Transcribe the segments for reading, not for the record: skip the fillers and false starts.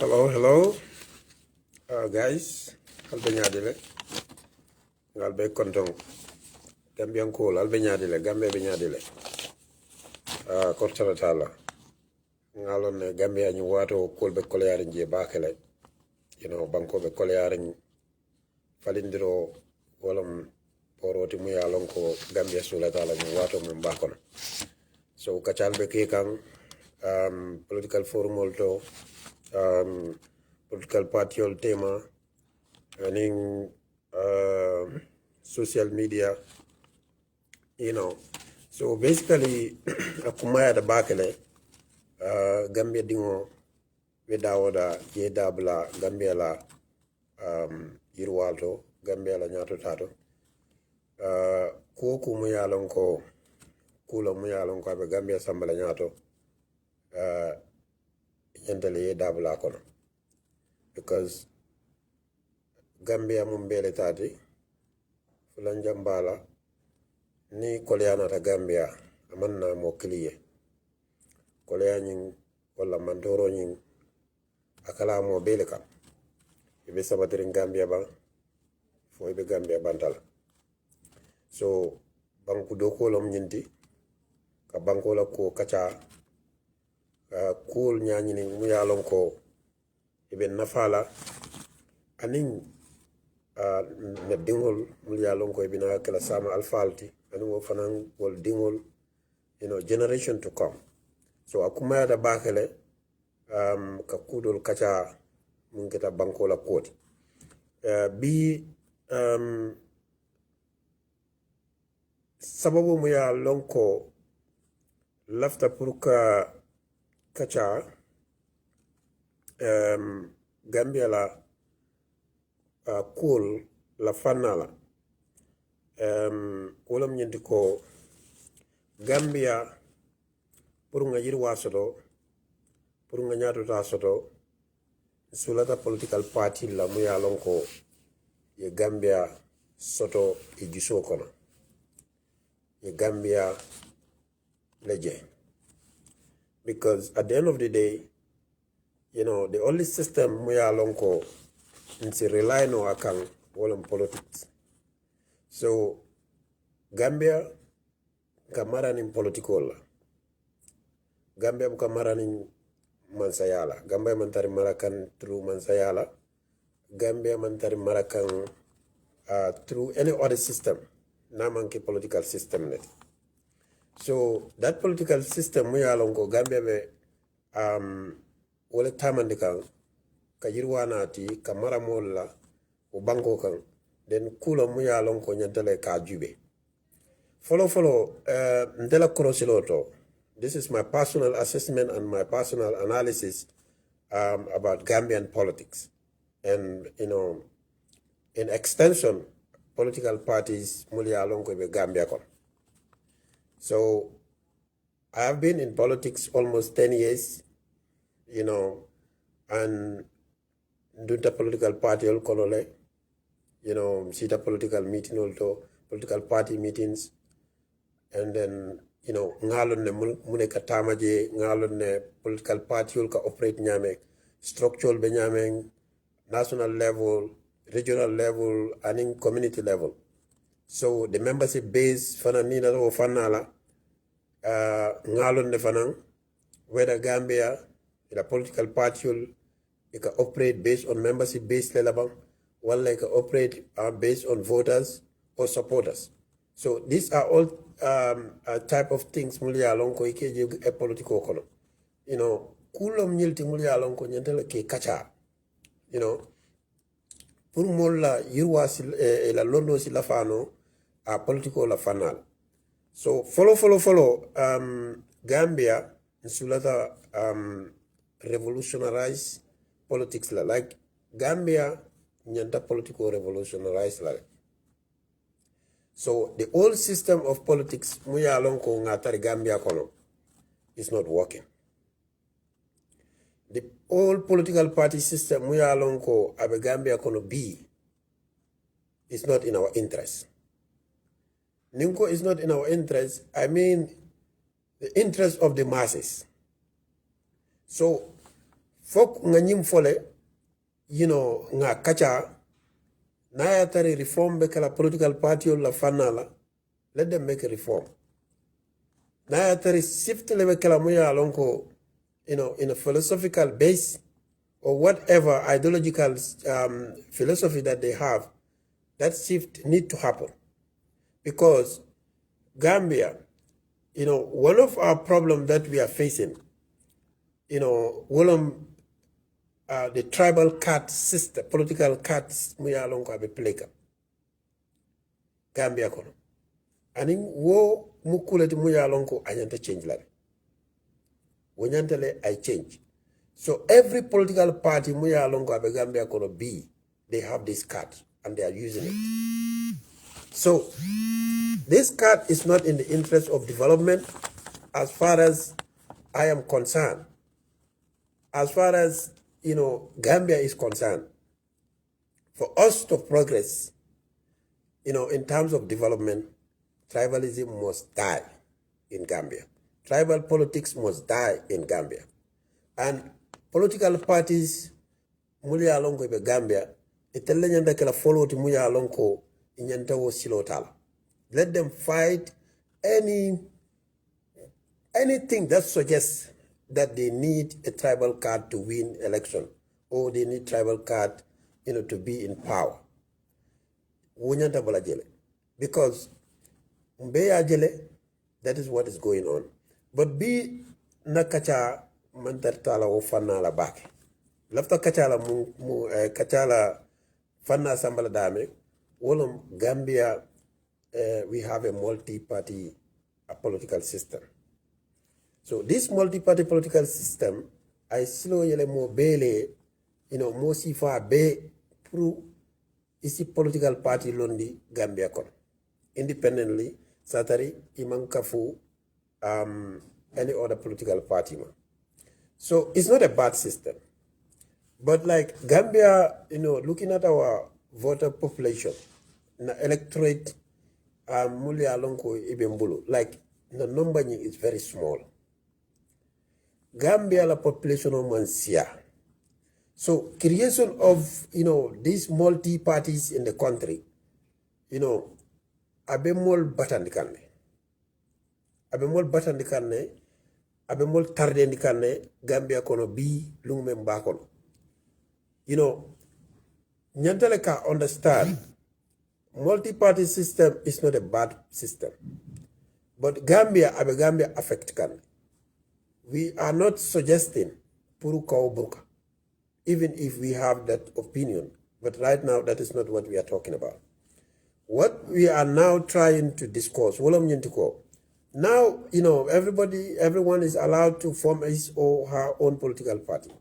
Hello, guys. Albe ñaadile ngalbe kontong Gambian cool albe ñaadile Gambia be ñaadile kortala tala ngalon ne Gambia ñu wato cool be koleyarin je bakele banko be koleyarin falindiro wolam poroti mu yalon ko Gambia sula tala ñu wato mun bakono so kacal be ke kan political forum olto political party ol tema and social media, So basically, akumaya da bakele, Gambia dingo wedawoda yedabla Gambia la yirwalto, Gambia la nyato tato. Kuoku muyalon ko, kula muyalon ko abe Gambia sambala nyato, yentele yedabla kono. Because Gambia mumbele tati fulanjambala ni koleana ta Gambia amanna mo kliye kolea nyin wala mandoro nyin akala mo bele kam ibe sabatirin Gambia ba fo ibe Gambia bantala so banku do kolom nyinti ka banko la ko kacha cool nyanyini mu yalon ko ibe nafala anin ne dingol mul yalon ko bina kala sama alfalti anu wo fanan wol dingol generation to come so akuma da bakale ka kudol kacha mun kita banko la koti bi sababu mu yalon ko lafta pour ka kacha Gambia la cool la fanala wolam ñenti ko Gambia pour nga yirwa soto pour nga ñaatota soto sulata political party la mu yalon ko ye Gambia soto e juso kono ye Gambia leje because at the end of the day the only system mu yalon ko nsi rely no akang wolon politics so Gambia kamara ni political la Gambia bu kamara ni mansayala Gambia mantari marakan through mansayala Gambia mantari marakan through any other system na manki political system net so that political system mu yalon ko Gambia be wala tamandi kan ka yirwanati ka maramol la o banko kan den kula mu yalon ko nyantale ka jube follow ndela krosiloto this is my personal assessment and my personal analysis about Gambian politics and in extension political parties mu yalon ko be Gambia kon so I have been in politics almost 10 years and dunta political party ol kolole sita political meeting also political party meetings and then ngalon ne mune ka tamaje ngalon ne political party ol ka operate nyame structural be nyame national level regional level and in community level so the membership base fana nina o fanala ngalon ne fanan whether Gambia the political party it can operate based on membership based level, one like operate based on voters or supporters. So these are all type of things mulia alonko ikeje a political kono. Kulom nyilti mulia alonko nyentele ke kacha. Pour mola yirwa la londo si la fano a political la fanal. So follow Gambia insulata revolutionize politics like Gambia nyanta political revolutionize so the old system of politics muya alonko ngatari Gambia kono is not working. The old political party system muya alonko abe Gambia kono B is not in our interest. Ninko is not in our interest. I mean the interest of the masses. So Fok nga nyim fole, nga kacha, na ya tari reform be kala political party or la fanala, let them make a reform. Na ya tari shift lebe kala muya alonko, in a philosophical base, or whatever ideological philosophy that they have, that shift need to happen. Because Gambia, one of our problems that we are facing, the tribal cat system, political cats, muya alonko abe pleka. Gambia kono. Ani wo mukuleti muya alonko anyanta change lari. Wonyantele I change. So every political party muya alonko abe Gambia kono be, they have this card and they are using it. So this card is not in the interest of development as far as I am concerned. As far as Gambia is concerned, for us to progress, in terms of development, tribalism must die in Gambia. Tribal politics must die in Gambia. And political parties, mulia alonko ibe Gambia, itelle nyanda kala follow ti mulia alonko inyanta wo silotala. Let them fight anything that suggests that they need a tribal card to win election, or they need tribal card, to be in power. Wunyanta bala jele. Because mbeya jele, that is what is going on. But be nakacha mantartala wo fanna la bake. Lafta kachala kachala fanna sambala dame. Wolum Gambia, we have a multi-party political system. So this multi-party political system, I slow yele mo bele, mo sifa be pro isi political party londi Gambia kon. Independently, satari imankafu any other political party man. So it's not a bad system. But like Gambia, looking at our voter population, na electorate muli alonko ibembulu, like the number is very small. Gambia la population of Mansia. So creation of these multi parties in the country, abemol batandikane. Abemol batandikane, abemol tardendikane, Gambia kono bi lungme mbakono. Nyantale ka understand multi-party system is not a bad system. But Gambia affect kan. We are not suggesting puru kaubuka, even if we have that opinion. But right now, that is not what we are talking about. What we are now trying to discuss, now, everyone is allowed to form his or her own political party.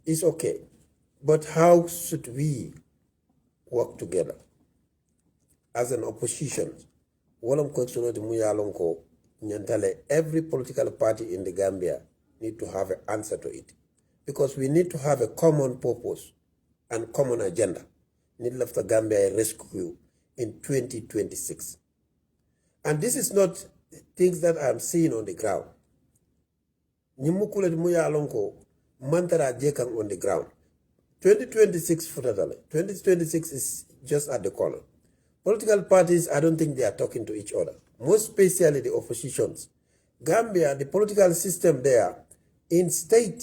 It's okay. But how should we work together as an opposition? Every political party in the Gambia need to have an answer to it. Because we need to have a common purpose and common agenda. Need left the Gambia rescue in 2026. And this is not things that I'm seeing on the ground. Nimukule muya alonko mantara jekang on the ground. 2026 futatale. 2026 is just at the corner. Political parties, I don't think they are talking to each other. Most especially the oppositions. Gambia, the political system there, instead,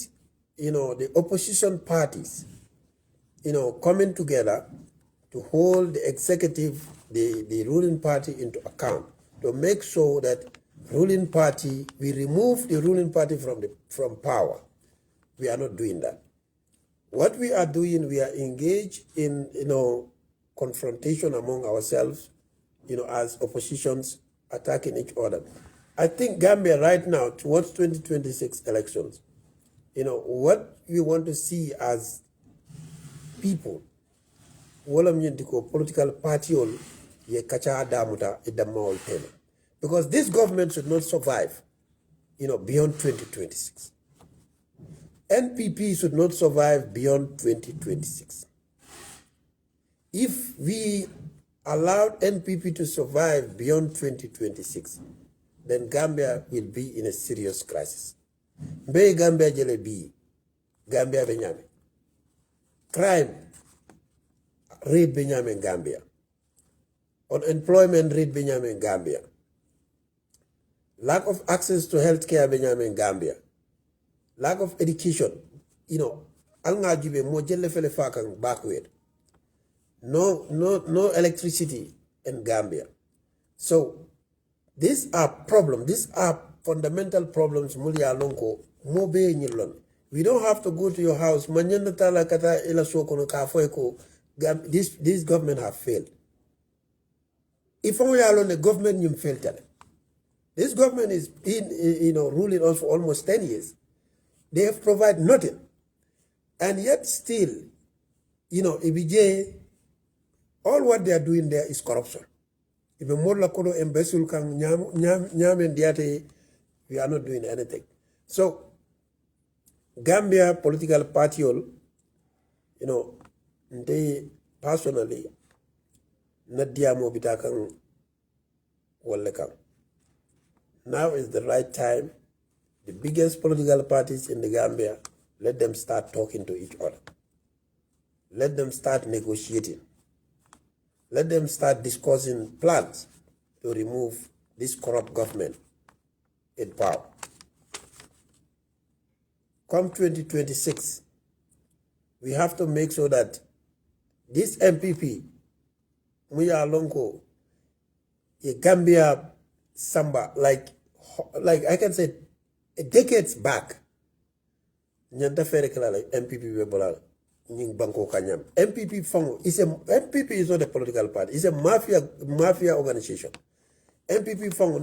the opposition parties, coming together to hold the executive, the ruling party into account, to make sure that ruling party, we remove the ruling party from power. We are not doing that. What we are doing, we are engaged in, confrontation among ourselves, as oppositions attacking each other. I think Gambia right now, towards 2026 elections, what we want to see as people, political party, because this government should not survive, beyond 2026. NPP should not survive beyond 2026. If we allowed NPP to survive beyond 2026, then Gambia will be in a serious crisis. Mbe Gambia jele bi, Gambia be ñame. Crime rate be ñame in Gambia. Unemployment rate be ñame in Gambia. Lack of access to healthcare be ñame in Gambia. Lack of education, alnga jube mo jelle fele fakang backward. No electricity in Gambia. So these are problems. These are fundamental problems. Mulia lonko mo be nyilon. We don't have to go to your house. Manyanda tala kata ila sokono kafoeko. This government have failed. If only alone the government you failed tell. This government is ruling us for almost 10 years. They have provided nothing. And yet still, IBJ, all what they are doing there is corruption. If more kono embezzle kan nyam diate, we are not doing anything. So Gambia political party, they personally nadiamo bitakan wallekam. Now is the right time. The biggest political parties in the Gambia, let them start talking to each other. Let them start negotiating. Let them start discussing plans to remove this corrupt government in power. Come 2026, we have to make sure that this MPP, Muya Lonko, a Gambia Samba, like I can say, decades back, nyanda fere kala like MPP webola nying banko kanyam. MPP is not a political party. It's a mafia organization. MPP fango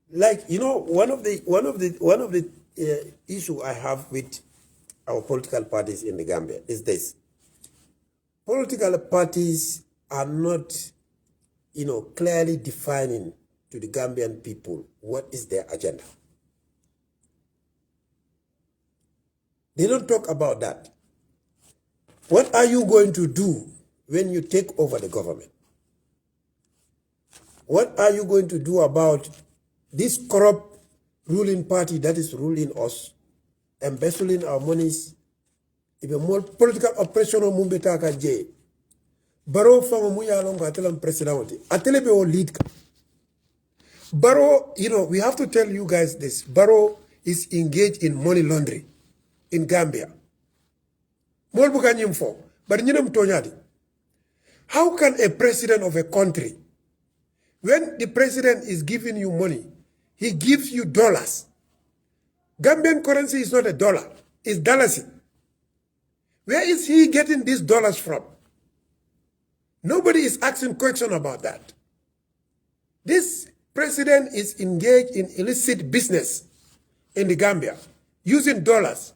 one of the issue I have with our political parties in the Gambia is this. Political parties are not, clearly defining to the Gambian people what is their agenda. They don't talk about that. What are you going to do when you take over the government? What are you going to do about this corrupt ruling party that is ruling us, embezzling our monies, even more political oppression on Mumbetaka J. Baro fango muya longa atelam president. Atelebe o lead. Baro, we have to tell you guys this. Baro is engaged in money laundering in Gambia. But how can a president of a country, when the president is giving you money, he gives you dollars. Gambian currency is not a dollar, it's dollars. Where is he getting these dollars from? Nobody is asking question about that. This president is engaged in illicit business in the Gambia, using dollars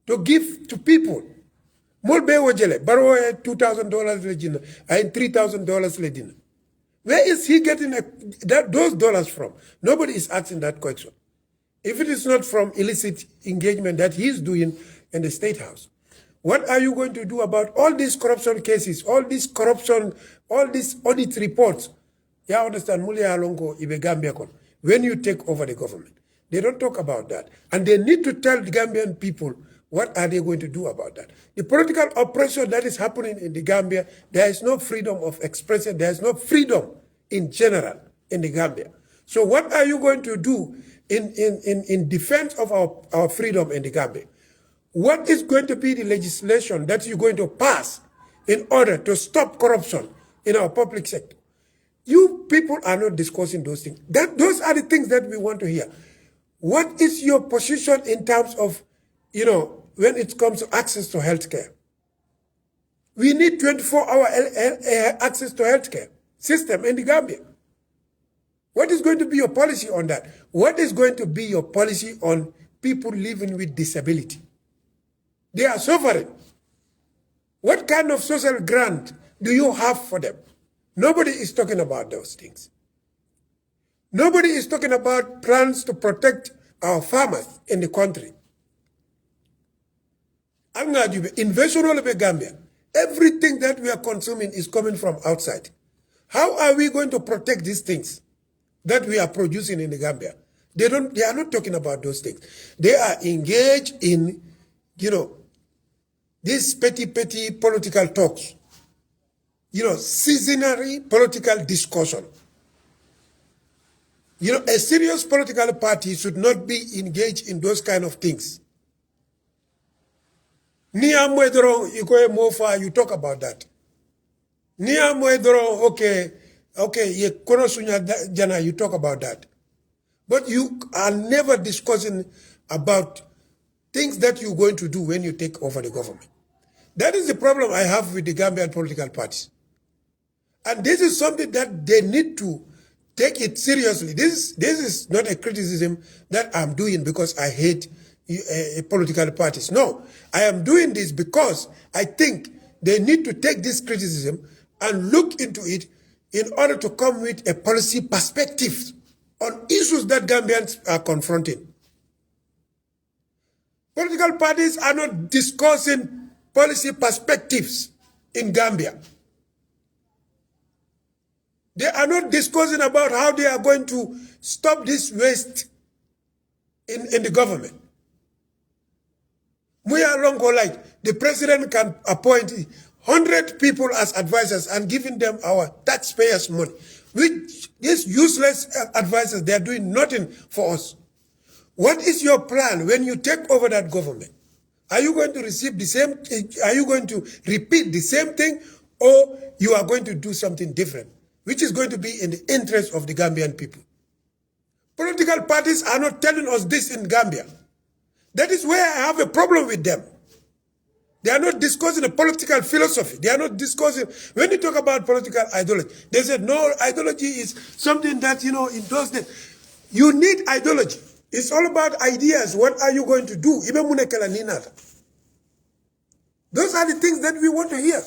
to give to people. Molbe wajele, baro $2,000 legina, and $3,000 legina. Where is he getting those dollars from? Nobody is asking that question. If it is not from illicit engagement that he is doing in the State House, what are you going to do about all these corruption cases, all this corruption, all these audit reports? Yeah, understand, Mulia Alongo, Ibe Gambia kon. When you take over the government, they don't talk about that. And they need to tell the Gambian people what are they going to do about that. The political oppression that is happening in the Gambia, there is no freedom of expression, there is no freedom in general in the Gambia. So what are you going to do in defense of our freedom in the Gambia? What is going to be the legislation that you're going to pass in order to stop corruption in our public sector? You people are not discussing those things. Those are the things that we want to hear. What is your position in terms of, when it comes to access to healthcare? We need 24-hour access to healthcare system in the Gambia. What is going to be your policy on that? What is going to be your policy on people living with disability? They are suffering. What kind of social grant do you have for them? Nobody is talking about those things. Nobody is talking about plans to protect our farmers in the country. Invasion all over Gambia. Everything that we are consuming is coming from outside. How are we going to protect these things that we are producing in the Gambia? They are not talking about those things. They are engaged in, these petty political talks. Seasonary political discussion. A serious political party should not be engaged in those kind of things. Nia Mwedro, you talk about that. Nia Mwedro, okay, Jana, you talk about that. But you are never discussing about things that you're going to do when you take over the government. That is the problem I have with the Gambian political parties. And this is something that they need to take it seriously. This is not a criticism that I'm doing because I hate political parties. No, I am doing this because I think they need to take this criticism and look into it in order to come with a policy perspective on issues that Gambians are confronting. Political parties are not discussing policy perspectives in Gambia. They are not discussing about how they are going to stop this waste in the government. We are long like the president can appoint 100 people as advisors and giving them our taxpayers' money. With these useless advisors, they are doing nothing for us. What is your plan when you take over that government? Are you going to receive the same? Are you going to repeat the same thing, or you are going to do something different, which is going to be in the interest of the Gambian people? Political parties are not telling us this in Gambia. That is where I have a problem with them. They are not discussing a political philosophy. They are not discussing, when you talk about political ideology, they said, no, ideology is something that, in those days, you need ideology. It's all about ideas. What are you going to do? Those are the things that we want to hear.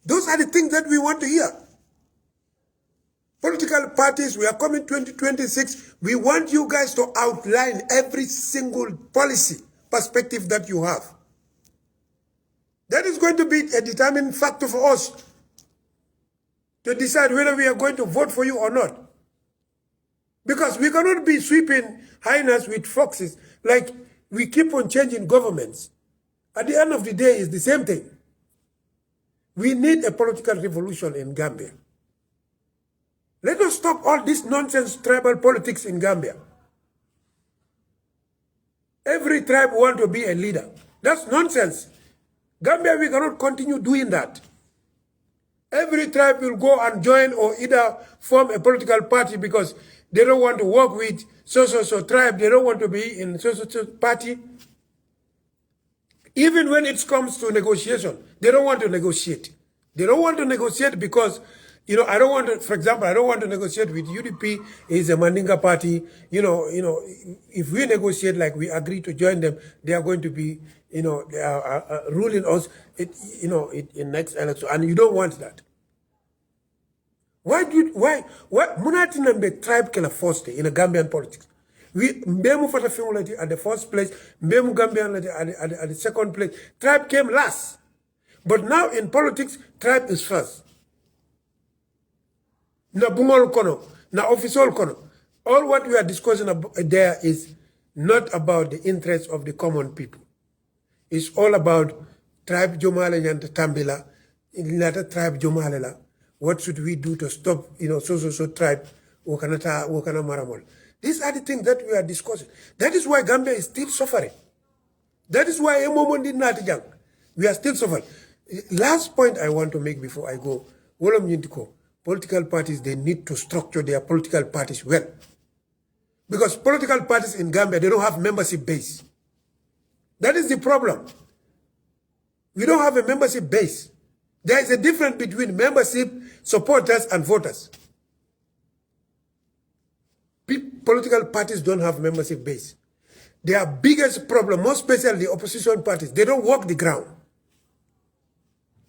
Those are the things that we want to hear. Political parties, we are coming 2026. We want you guys to outline every single policy perspective that you have. That is going to be a determining factor for us to decide whether we are going to vote for you or not. Because we cannot be sweeping hyenas with foxes like we keep on changing governments. At the end of the day, it's the same thing. We need a political revolution in Gambia. Let us stop all this nonsense tribal politics in Gambia. Every tribe wants to be a leader. That's nonsense. Gambia, we cannot continue doing that. Every tribe will go and join or either form a political party because they don't want to work with so tribe. They don't want to be in so party. Even when it comes to negotiation, they don't want to negotiate. They don't want to negotiate because I don't want to, for example, I don't want to negotiate with UDP. It's a Mandinga party. If we negotiate like we agree to join them, they are going to be, they are ruling us, in next election. And you don't want that. Why Munati Nambe tribe can force in a Gambian politics? We Mbemu Fata Fimulati at the first place, Mbemu Gambian at the second place. Tribe came last. But now in politics, tribe is first. Na bungol kono, na official kono. All what we are discussing there is not about the interests of the common people. It's all about tribe Jomale and Tambila, another tribe Jomalela. What should we do to stop, so tribe Wakana Maramol? These are the things that we are discussing. That is why Gambia is still suffering. That is why Emomondi Natijang, we are still suffering. Last point I want to make before I go, Wolom Yintiko. Political parties, they need to structure their political parties well. Because political parties in Gambia, they don't have membership base. That is the problem. We don't have a membership base. There is a difference between membership, supporters, and voters. Political parties don't have membership base. Their biggest problem, most especially the opposition parties, they don't walk the ground.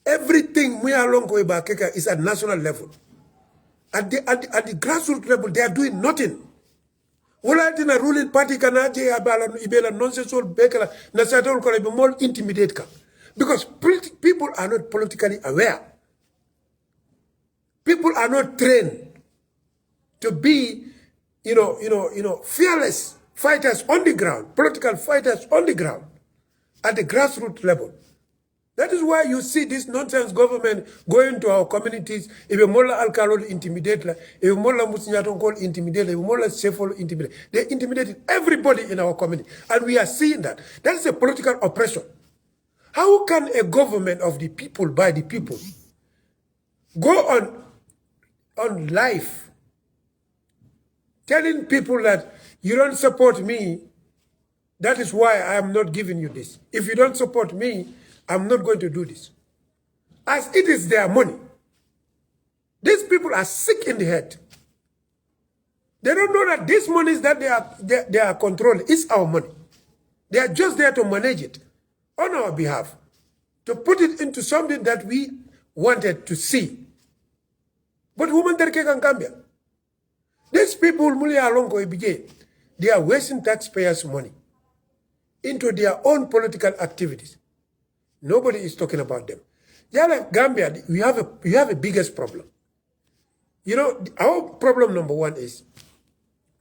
Everything we are long Keka is at national level. At the grassroots level, they are doing nothing. Wala tina ruling party kana je abala ibela nonsense all bekala na satol ko be more intimidate ka. Because people are not politically aware. People are not trained to be fearless fighters on the ground, political fighters on the ground, at the grassroots level. That is why you see this nonsense government going to our communities. If Mola Alkalol intimidate, if Mola Musinyatongol intimidate, if Mola Sefol intimidate, they intimidated everybody in our community. And we are seeing that. That is a political oppression. How can a government of the people, by the people, go on live telling people that you don't support me, that is why I am not giving you this. If you don't support me, I'm not going to do this. As it is their money. These people are sick in the head. They don't know that this money is that they are controlling. It's our money. They are just there to manage it on our behalf, to put it into something that we wanted to see. But women in Gambia, these people, they are wasting taxpayers' money into their own political activities. Nobody is talking about them. Gambia, we have a biggest problem. Our problem number one is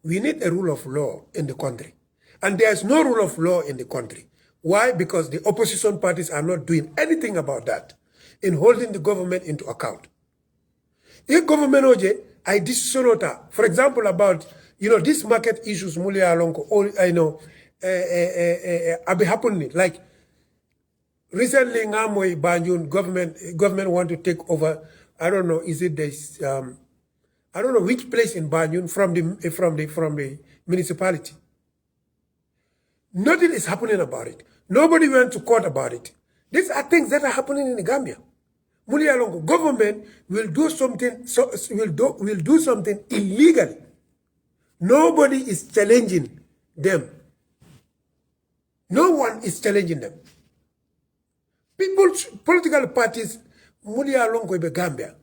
we need a rule of law in the country. And there's no rule of law in the country. Why? Because the opposition parties are not doing anything about that in holding the government into account. If government oje, I disonota, for example, about these market issues, mulia alonko, or I know, abe happening like. Recently, Ngamoy Banjul government want to take over. I don't know. Is it this? I don't know which place in Banjul from the municipality. Nothing is happening about it. Nobody went to court about it. These are things that are happening in the Gambia. Mulialongo government will do something. Will do something illegally. Nobody is challenging them. No one is challenging them. Political parties, Gambia,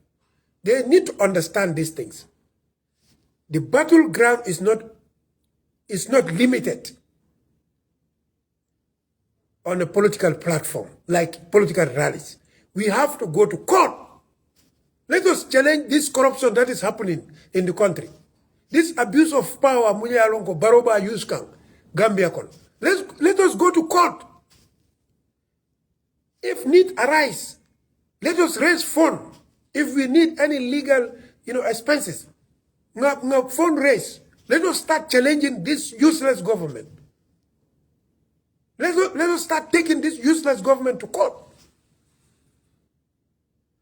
they need to understand these things. The battleground is not limited on a political platform, like political rallies. We have to go to court. Let us challenge this corruption that is happening in the country. This abuse of power, Baroba Yuskang, Gambia. Let us go to court. If need arise, let us raise fund. If we need any legal, expenses, fund raise. Let us start challenging this useless government. Let us start taking this useless government to court.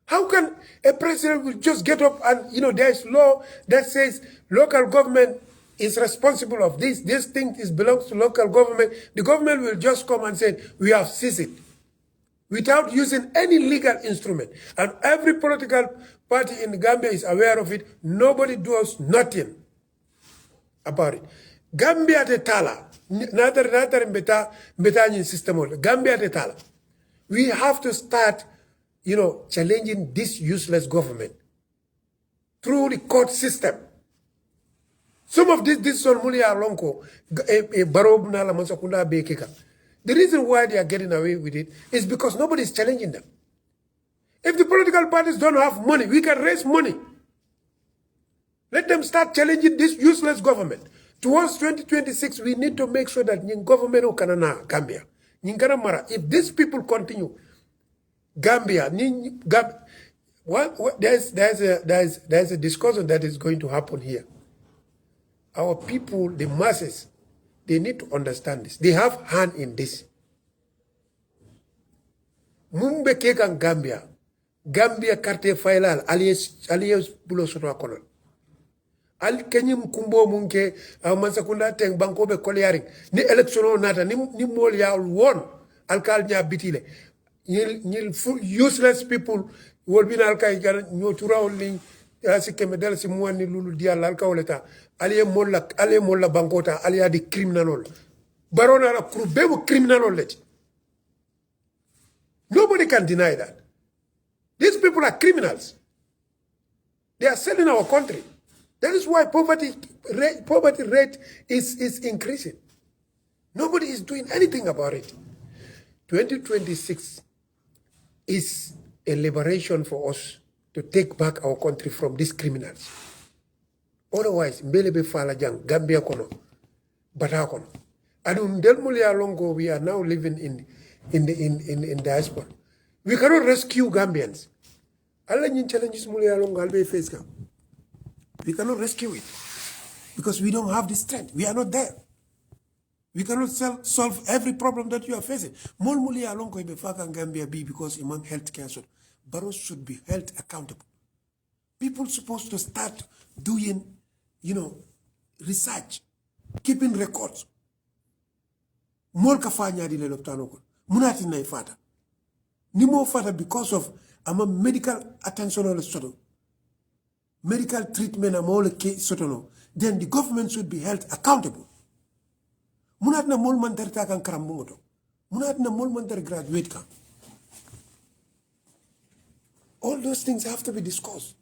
How can a president will just get up and, there is law that says local government is responsible of this. This thing belongs to local government. The government will just come and say, we have seized it, without using any legal instrument. And every political party in Gambia is aware of it. Nobody does nothing about it. Gambia te tala. Natar mbeta system. Gambia te tala. We have to start, challenging this useless government through the court system. Some of this son mulia lonko barob na la mansakunda bekeka. The reason why they are getting away with it is because nobody is challenging them. If the political parties don't have money, we can raise money. Let them start challenging this useless government. Towards 2026, we need to make sure that government okanana Gambia. If these people continue, Gambia, there's a discussion that is going to happen here. Our people, the masses, they need to understand this. They have hand in this. Mumbe kekan Gambia. Gambia karte failal alias bulo soto akonon. Al kenyim kumbo munke mansakunda teng banko be kolyaring. Ni election nata ni mol ya won alkal nya bitile. Nil useless people will be alkay nyotura only asike medal si muani lulu dia alka oleta. Aliye molla bankota aliya di criminal. Barona la kurbebu criminal let. Nobody can deny that. These people are criminals. They are selling our country. That is why poverty rate is increasing. Nobody is doing anything about it. 2026 is a liberation for us to take back our country from these criminals. Otherwise, mbele be fala jang Gambia kono, bata kono. Adun del mulia longo we are now living in diaspora. We cannot rescue Gambians. Alla nyin challenges mulia longo albe face kam. We cannot rescue it because we don't have the strength. We are not there. We cannot solve every problem that you are facing. Mol mulia longo ibe faka Gambia be because among healthcare so Barrows should be held accountable. People supposed to start doing, research, keeping records. Mol ka fanya di le loptano ko. Munati na ifata. Ni mo fata because of ama medical attention or soto. Medical treatment ama all case soto. Then the government should be held accountable. Munat na mol man terta kan karambungo. Munat na mol man ter graduate kan. All those things have to be discussed.